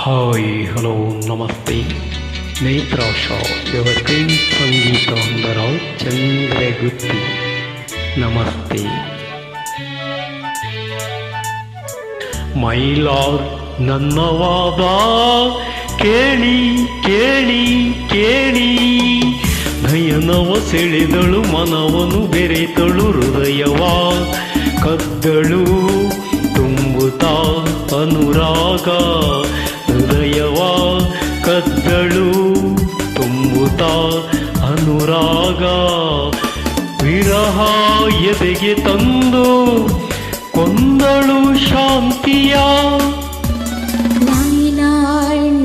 Hi hello ನಮಸ್ತೆ Netra Shah evergreen ಸಂಗೀತ ಹೊಂದರ ಚಂದ್ರಗುತ್ತಿ ನಮಸ್ತೆ Mylar ನನ್ನವಾದ ಕೇಳಿ ಕೇಳಿ ಕೇಳಿ ನಯನವ ಸೆಳೆದಳು ಮನವನು ಬೆರೆತಳು ಹೃದಯವ ಕದ್ದಳು ತುಂಬುತ್ತಾ ಅನುರಾಗ ಹೃದಯವ ಕದ್ದಳು ತುಂಬುತ್ತಾ ಅನುರಾಗ ವಿರಹ ಎದೆಗೆ ತಂದು ಕೊಂದಳು ಶಾಂತಿಯ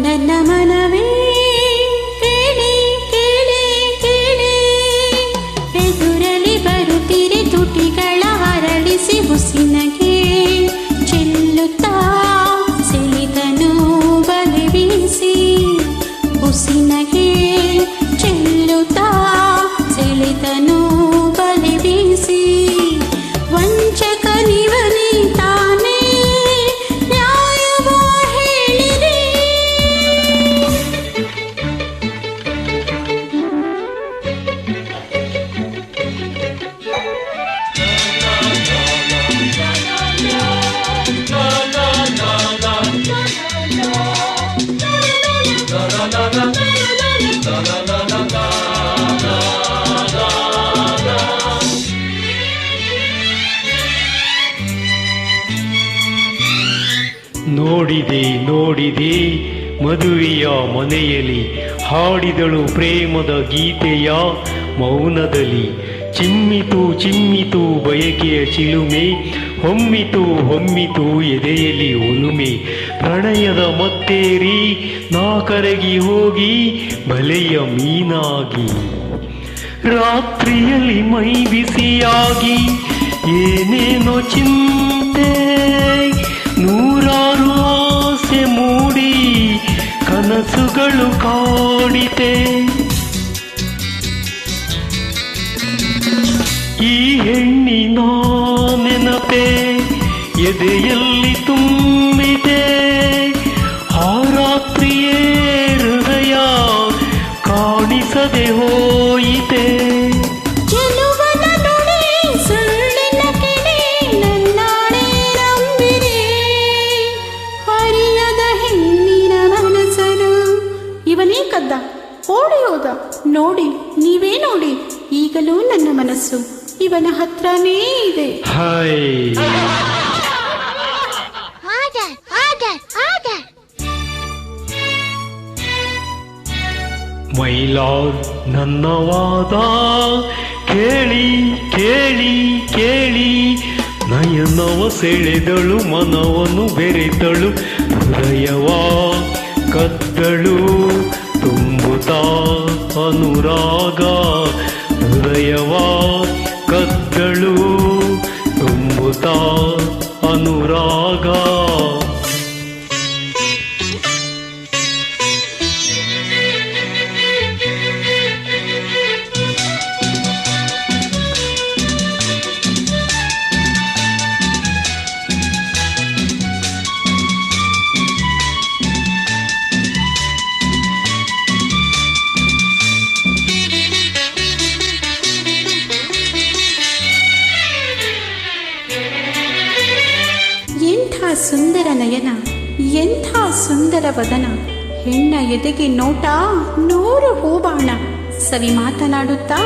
ನನ್ನ ಮನವೇ ಕೇಳಿ ಕೇಳಿ ಕೇಳಿ ಎದುರಲಿ ಬರುತ್ತಿರೆ ತುಟಿಗಳ ಹರಳಿಸಿ ಹುಸಿನಗೆ ಚೆಲ್ಲುತ್ತಾ ಸೆಳೆದನು ಬಲೆ ಬೀಸಿ ಹುಸಿನಗೆ ಚೆಲ್ಲುತ್ತಾ ಸೆಳೆದನು ಬಲೆ ಬೀಸಿ ವಂಚಕನಿವನೇ ತಾನೇ ನ್ಯಾಯವ ಹೇಳಿದೆ ನೋಡಿದೆ ನೋಡಿದೆ ಮದುವೆಯ ಮನೆಯಲ್ಲಿ ಹಾಡಿದಳು ಪ್ರೇಮದ ಗೀತೆಯ ಮೌನದಲ್ಲಿ ಚಿಮ್ಮಿತು ಚಿಮ್ಮಿತು ಬಯಕೆಯ ಚಿಲುಮೆ ಹೊಮ್ಮಿತು ಹೊಮ್ಮಿತು ಎದೆಯಲ್ಲಿ ಒಲುಮೆ ಪ್ರಣಯದ ಮತ್ತೇರಿ ನಾ ಕರಗಿ ಹೋಗಿ ಬಲೆಯ ಮೀನಾಗಿ ರಾತ್ರಿಯಲ್ಲಿ ಮೈ ಬಿಸಿಯಾಗಿ ಏನೇನೋ ಚಿಂತೆ ನೂರಾರು ಆಸೆ ಮೂಡಿ ಕನಸುಗಳು ಕಾಡಿತೆ ಈ ಹೆಣ್ಣಿನ ನೆನಪೆ ಎದೆಯಲ್ಲಿ ತುಂಬಿದೆ ಆ ರಾತ್ರಿಯೇ ಹೃದಯ ಕಾಣಿಸದೆ ಹೋಯಿತೆ ಇವನೇ ಕದ್ದ ಓಡಿ ಹೋದ ನೋಡಿ ನೀವೇ ನೋಡಿ ಈಗಲೂ ನನ್ನ ಮನಸ್ಸು ಇವನ ಹತ್ರನೇ ಇದೆ. ಮೈಲಾರ್ ನನ್ನವಾದ ಕೇಳಿ ಕೇಳಿ ಕೇಳಿ ನಯನವ ಸೆಳೆದಳು ಮನವನ್ನು ಬೆರೆತಳು ಹೃದಯವ ಕದ್ದಳು ತುಂಬುತ್ತಾ ಅನುರಾಗ ಹೃದಯವ ಕದ್ದಳು ತುಂಬುತ್ತಾ ಅನುರಾಗ ಸುಂದರ ನಯನ ಎಂಥ ಸುಂದರ ವದನ ಹೆಣ್ಣ ಎದೆಗೆ ನೋಟ 100 ಹೂಬಾಣ ಸವಿ ಮಾತನಾಡುತ್ತಾ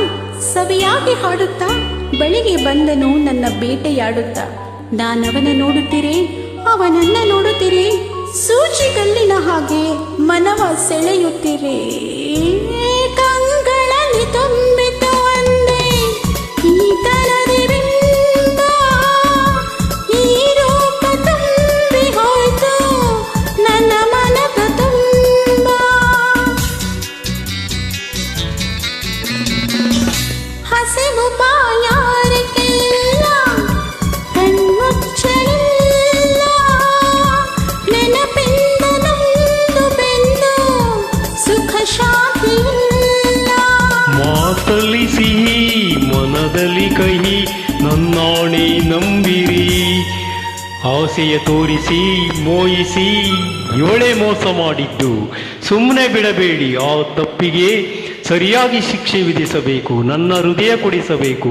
ಸವಿಯಾಗಿ ಹಾಡುತ್ತಾ ಬಳಿಗೆ ಬಂದನು ನನ್ನ ಬೇಟೆಯಾಡುತ್ತಾ ನಾನವನ ನೋಡುತ್ತೀರೆ ಅವನನ್ನ ನೋಡುತ್ತೀರೆ ಸೂಜಿಗಲ್ಲಿನ ಹಾಗೆ ಮನವ ಸೆಳೆಯುತ್ತೀರೆ ಕಂಗಳಲ್ಲಿ ತುಂಬಿತು ಒಂದೇ ಈ ತನದಿ ಮಾತಲ್ಲಿ ಸಿಹಿ ಮನದಲ್ಲಿ ಕಹಿ ನನ್ನಾಣೆ ನಂಬಿರಿ ಆಸೆಯ ತೋರಿಸಿ ಮೋಹಿಸಿ ಇವಳೇ ಮೋಸ ಮಾಡಿದ್ದು. ಸುಮ್ಮನೆ ಬಿಡಬೇಡಿ, ಆ ತಪ್ಪಿಗೆ ಸರಿಯಾಗಿ ಶಿಕ್ಷೆ ವಿಧಿಸಬೇಕು. ನನ್ನ ಹೃದಯ ಕೊಡಿಸಬೇಕು.